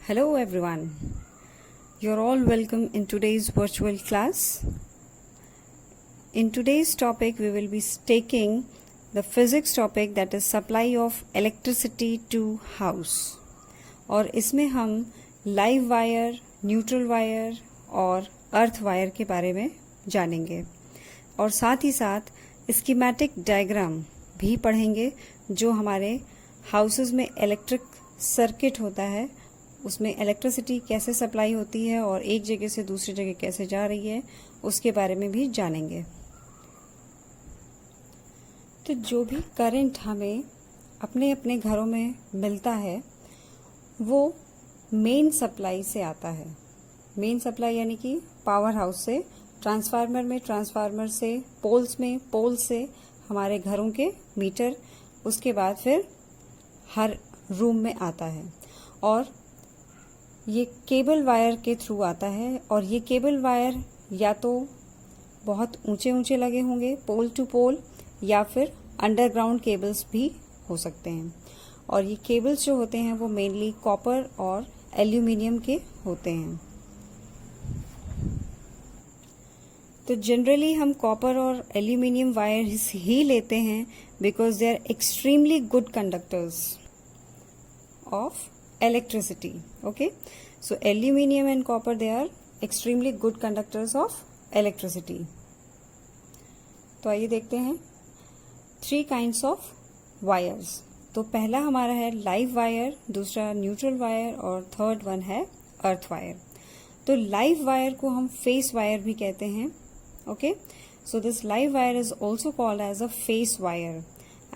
Hello everyone. You're all welcome in today's virtual class. In today's topic we will be taking the physics topic that is supply of electricity to house. और इसमें हम live wire, neutral wire और earth wire के बारे में जानेंगे और साथ ही साथ स्कीमेटिक डायग्राम भी पढ़ेंगे जो हमारे हाउसेस में इलेक्ट्रिक सर्किट होता है उसमें इलेक्ट्रिसिटी कैसे सप्लाई होती है और एक जगह से दूसरी जगह कैसे जा रही है उसके बारे में भी जानेंगे। तो जो भी करंट हमें अपने अपने घरों में मिलता है वो मेन सप्लाई से आता है। मेन सप्लाई यानी कि पावर हाउस से, ट्रांसफार्मर से, पोल से हमारे घरों के मीटर, उसके बाद फिर हर रूम में आता है और ये केबल वायर के थ्रू आता है। और ये केबल वायर या तो बहुत ऊंचे ऊंचे लगे होंगे पोल टू पोल या फिर अंडरग्राउंड केबल्स भी हो सकते हैं। और ये केबल्स जो होते हैं वो मेनली कॉपर और एल्यूमिनियम के होते हैं। तो जनरली हम कॉपर और एल्यूमिनियम वायर ही लेते हैं because they are extremely good conductors of electricity. Okay, so aluminum and copper, they are extremely good conductors of electricity. तो आइए देखते हैं 3 kinds of wires. तो पहला हमारा है लाइव वायर, दूसरा न्यूट्रल वायर और थर्ड वन है अर्थ वायर। तो लाइव वायर को हम फेस वायर भी कहते हैं। Okay, so this live wire is also called as a phase wire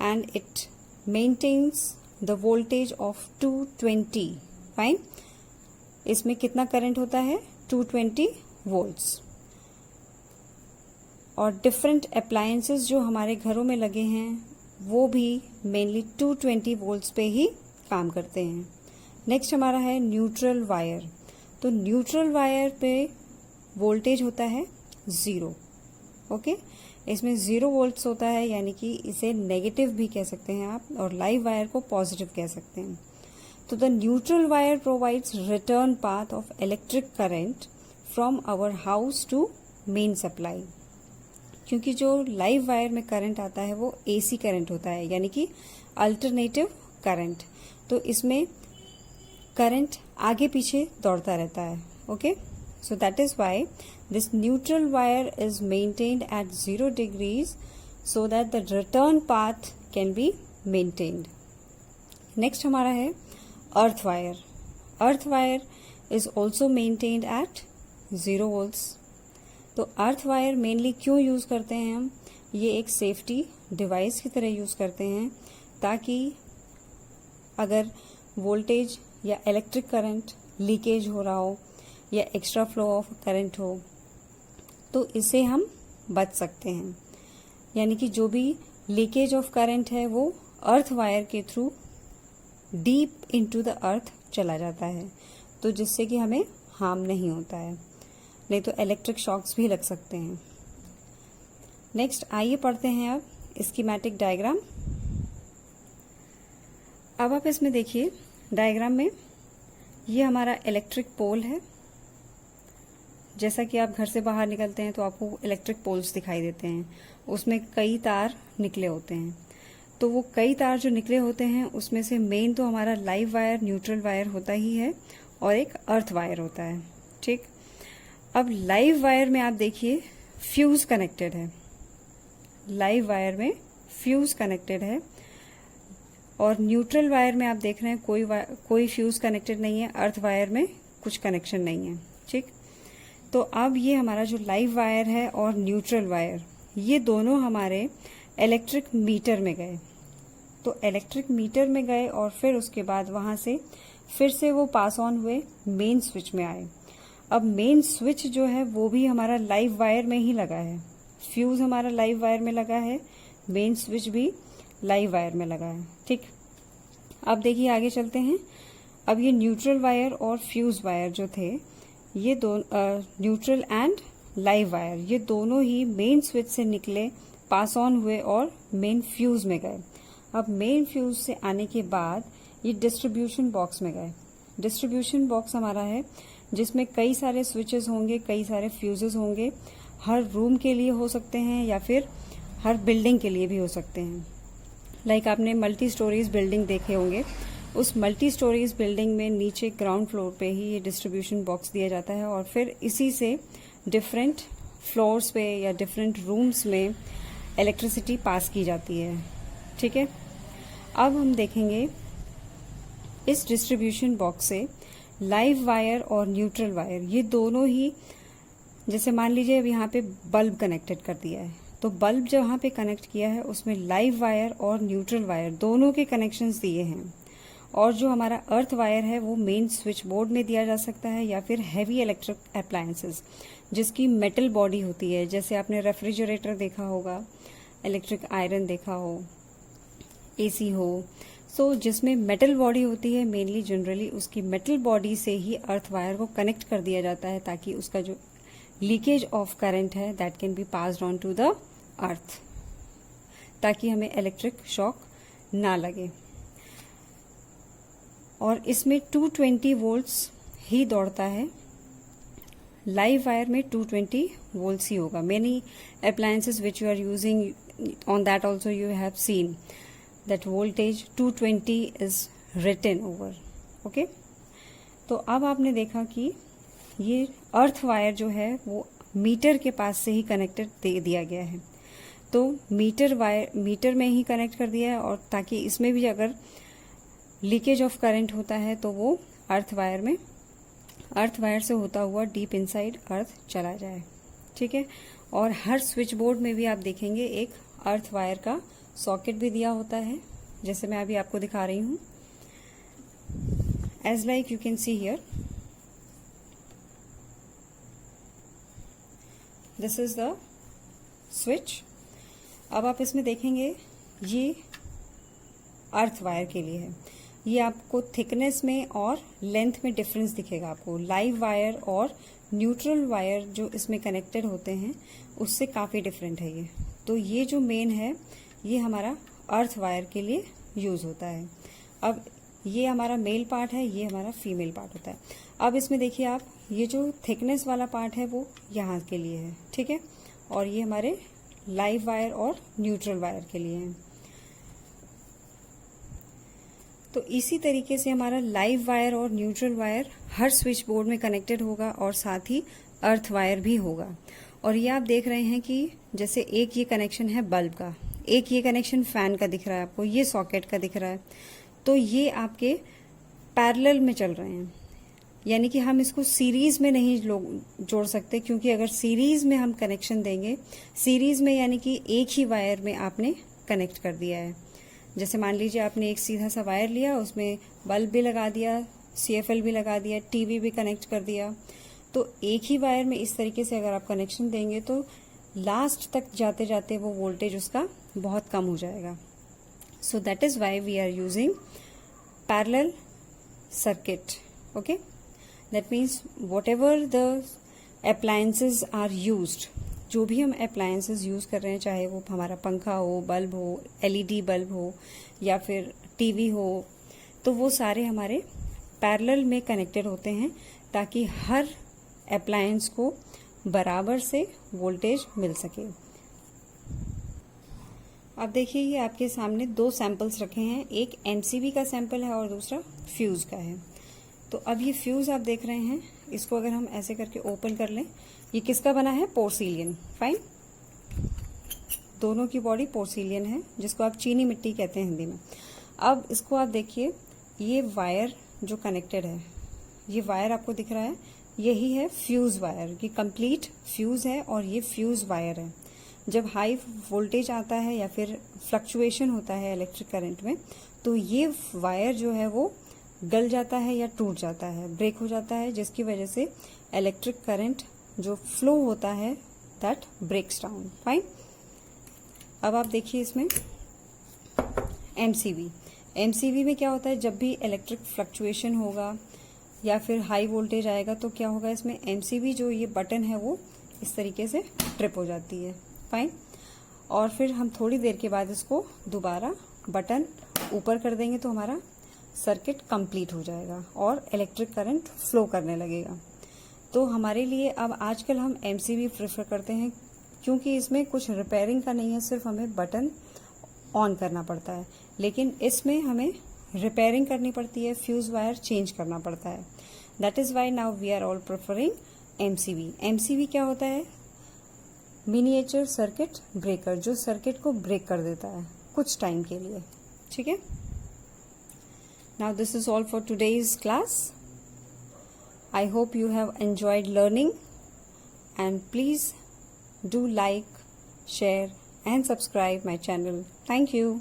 and it maintains the voltage of 220। Fine, इसमें कितना करंट होता है 220 वोल्ट्स। और डिफरेंट अप्लायंसेस जो हमारे घरों में लगे हैं वो भी मेनली 220 वोल्ट्स पे ही काम करते हैं। नेक्स्ट हमारा है न्यूट्रल वायर। तो न्यूट्रल वायर पे वोल्टेज होता है 0। ओके, इसमें 0 वोल्ट्स होता है यानी कि इसे नेगेटिव भी कह सकते हैं आप और लाइव वायर को पॉजिटिव कह सकते हैं। तो the neutral wire provides return path of electric current from our house to main supply. क्योंकि जो लाइव वायर में करंट आता है वो एसी करंट होता है यानी कि अल्टरनेटिव करंट। तो इसमें करंट आगे पीछे दौड़ता रहता है। Okay, so that is why this neutral wire is maintained at 0 degrees so that the return path can be maintained. Next हमारा है earth wire. Earth wire is also maintained at 0 volts. तो earth wire mainly क्यों use करते हैं हम? ये एक safety device की तरह यूज करते हैं ताकि अगर वोल्टेज या इलेक्ट्रिक करंट लीकेज हो रहा हो या एक्स्ट्रा फ्लो ऑफ करंट हो तो इससे हम बच सकते हैं। यानी कि जो भी लीकेज ऑफ करंट है वो अर्थ वायर के through deep into the earth चला जाता है, तो जिससे कि हमें हार्म नहीं होता है, नहीं तो इलेक्ट्रिक शॉक्स भी लग सकते हैं। नेक्स्ट आइए पढ़ते हैं अब स्कीमेटिक डायग्राम। अब आप इसमें देखिए डायग्राम में ये हमारा इलेक्ट्रिक पोल है। जैसा कि आप घर से बाहर निकलते हैं तो आपको इलेक्ट्रिक पोल्स दिखाई देते हैं, उसमें कई तार निकले होते हैं। तो वो कई तार जो निकले होते हैं उसमें से मेन तो हमारा लाइव वायर, न्यूट्रल वायर होता ही है और एक अर्थ वायर होता है। ठीक, अब लाइव वायर में आप देखिए फ्यूज कनेक्टेड है। लाइव वायर में फ्यूज कनेक्टेड है और न्यूट्रल वायर में आप देख रहे हैं कोई फ्यूज कनेक्टेड नहीं है, अर्थ वायर में कुछ कनेक्शन नहीं है। ठीक, तो अब ये हमारा जो लाइव वायर है और न्यूट्रल वायर ये दोनों हमारे इलेक्ट्रिक मीटर में गए। तो इलेक्ट्रिक मीटर में गए और फिर उसके बाद वहां से फिर से वो पास ऑन हुए मेन स्विच में आए। अब मेन स्विच जो है वो भी हमारा लाइव वायर में ही लगा है। फ्यूज हमारा लाइव वायर में लगा है, मेन स्विच भी लाइव वायर में लगा है। ठीक, अब देखिए आगे चलते हैं। अब ये न्यूट्रल वायर और फ्यूज वायर जो थे ये न्यूट्रल एंड लाइव वायर ये दोनों ही मेन स्विच से निकले, पास ऑन हुए और मेन फ्यूज में गए। अब मेन फ्यूज से आने के बाद ये डिस्ट्रीब्यूशन बॉक्स में गए। डिस्ट्रीब्यूशन बॉक्स हमारा है जिसमें कई सारे स्विचेस होंगे, कई सारे फ्यूजेस होंगे। हर रूम के लिए हो सकते हैं या फिर हर बिल्डिंग के लिए भी हो सकते हैं। लाइक आपने मल्टी स्टोरीज बिल्डिंग देखे होंगे, उस मल्टी स्टोरीज बिल्डिंग में नीचे ग्राउंड फ्लोर पे ही ये डिस्ट्रीब्यूशन बॉक्स दिया जाता है और फिर इसी से डिफरेंट फ्लोर्स पे या डिफरेंट रूम्स में इलेक्ट्रिसिटी पास की जाती है। ठीक है, अब हम देखेंगे इस डिस्ट्रीब्यूशन बॉक्स से लाइव वायर और न्यूट्रल वायर, ये दोनों ही, जैसे मान लीजिए अब यहाँ पे बल्ब कनेक्टेड कर दिया है, तो बल्ब जहाँ पे कनेक्ट किया है उसमें लाइव वायर और न्यूट्रल वायर दोनों के कनेक्शंस दिए हैं। और जो हमारा अर्थ वायर है वो मेन स्विच बोर्ड में दिया जा सकता है या फिर हैवी इलेक्ट्रिक अप्लायंसेस जिसकी मेटल बॉडी होती है, जैसे आपने रेफ्रिजरेटर देखा होगा, इलेक्ट्रिक आयरन देखा हो, एसी हो, सो जिसमें मेटल बॉडी होती है, मेनली जनरली उसकी मेटल बॉडी से ही अर्थ वायर को कनेक्ट कर दिया जाता है ताकि उसका जो लीकेज ऑफ करंट है that can be passed on to the earth, ताकि हमें इलेक्ट्रिक शॉक ना लगे। और इसमें 220 वोल्ट्स ही दौड़ता है, लाइव वायर में 220 वोल्ट्स ही होगा। Many appliances which you are using on that also you have seen that voltage 220 is written over, okay? तो अब आपने देखा कि ये अर्थ वायर जो है वो मीटर के पास से ही कनेक्टेड दे दिया गया है, तो मीटर में ही कनेक्ट कर दिया है, और ताकि इसमें भी अगर लीकेज ऑफ करंट होता है तो वो अर्थ वायर से होता हुआ डीप इनसाइड अर्थ चला जाए। ठीक है, और हर स्विच बोर्ड में भी आप देखेंगे एक अर्थ वायर का सॉकेट भी दिया होता है, जैसे मैं अभी आपको दिखा रही हूं, as like you can see here, this is the switch. अब आप इसमें देखेंगे ये अर्थ वायर के लिए है, ये आपको थिकनेस में और लेंथ में डिफरेंस दिखेगा आपको। लाइव वायर और न्यूट्रल वायर जो इसमें कनेक्टेड होते हैं उससे काफी डिफरेंट है ये। तो ये जो मेन है ये हमारा अर्थ वायर के लिए यूज होता है। अब ये हमारा मेल पार्ट है, ये हमारा फीमेल पार्ट होता है। अब इसमें देखिए आप, ये जो थिकनेस वाला पार्ट है वो यहाँ के लिए है, ठीक है, और ये हमारे लाइव वायर और न्यूट्रल वायर के लिए है। तो इसी तरीके से हमारा लाइव वायर और न्यूट्रल वायर हर स्विच बोर्ड में कनेक्टेड होगा और साथ ही अर्थ वायर भी होगा। और ये आप देख रहे हैं कि जैसे एक ये कनेक्शन है बल्ब का, एक ये कनेक्शन फैन का दिख रहा है आपको, ये सॉकेट का दिख रहा है, तो ये आपके पैरेलल में चल रहे हैं, यानी कि हम इसको सीरीज में नहीं जोड़ सकते, क्योंकि अगर सीरीज में हम कनेक्शन देंगे, सीरीज में यानी कि एक ही वायर में आपने कनेक्ट कर दिया है। जैसे मान लीजिए आपने एक सीधा सा वायर लिया, उसमें बल्ब भी लगा दिया, CFL भी लगा दिया, टीवी भी कनेक्ट कर दिया, तो एक ही वायर में इस तरीके से अगर आप कनेक्शन देंगे तो लास्ट तक जाते जाते वो वोल्टेज उसका बहुत कम हो जाएगा। So that is why we are using parallel circuit, okay. That means whatever the appliances are used, जो भी हम अप्लायंसेज यूज कर रहे हैं, चाहे वो हमारा पंखा हो, बल्ब हो, LED बल्ब हो या फिर टीवी हो, तो वो सारे हमारे पैरेलल में कनेक्टेड होते हैं ताकि हर अप्लायंस को बराबर से वोल्टेज मिल सके। अब देखिए ये आपके सामने दो सैंपल्स रखे हैं, एक MCB का सैंपल है और दूसरा फ्यूज का है। तो अब ये फ्यूज आप देख रहे हैं, इसको अगर हम ऐसे करके ओपन कर लें, ये किसका बना है? पोर्सिलियन, फाइन। दोनों की बॉडी पोर्सिलियन है, जिसको आप चीनी मिट्टी कहते हैं हिंदी में। अब इसको आप देखिए, ये वायर जो कनेक्टेड है, ये वायर आपको दिख रहा है, यही है फ्यूज वायर, ये कंप्लीट फ्यूज है और ये फ्यूज वायर है। जब हाई वोल्टेज आता है या फिर फ्लक्चुएशन होता है इलेक्ट्रिक करंट में, तो ये वायर जो है वो गल जाता है या टूट जाता है, ब्रेक हो जाता है, जिसकी वजह से इलेक्ट्रिक करंट जो फ्लो होता है दैट ब्रेक्स डाउन, फाइन। अब आप देखिए इसमें MCB में क्या होता है, जब भी इलेक्ट्रिक फ्लक्चुएशन होगा या फिर हाई वोल्टेज आएगा तो क्या होगा, इसमें MCB जो ये बटन है वो इस तरीके से ट्रिप हो जाती है, फाइन। और फिर हम थोड़ी देर के बाद इसको दोबारा बटन ऊपर कर देंगे तो हमारा सर्किट कंप्लीट हो जाएगा और इलेक्ट्रिक करंट फ्लो करने लगेगा। तो हमारे लिए अब आजकल हम एमसीबी प्रेफर करते हैं क्योंकि इसमें कुछ रिपेयरिंग का नहीं है, सिर्फ हमें बटन ऑन करना पड़ता है। लेकिन इसमें हमें रिपेयरिंग करनी पड़ती है, फ्यूज वायर चेंज करना पड़ता है। That is why now we are all preferring MCB. MCB क्या होता है? मिनिएचर सर्किट ब्रेकर, जो सर्किट को ब्रेक कर देता है कुछ टाइम के लिए। ठीक है। Now this is all for today's class. I hope you have enjoyed learning, and please do like, share and subscribe my channel. Thank you.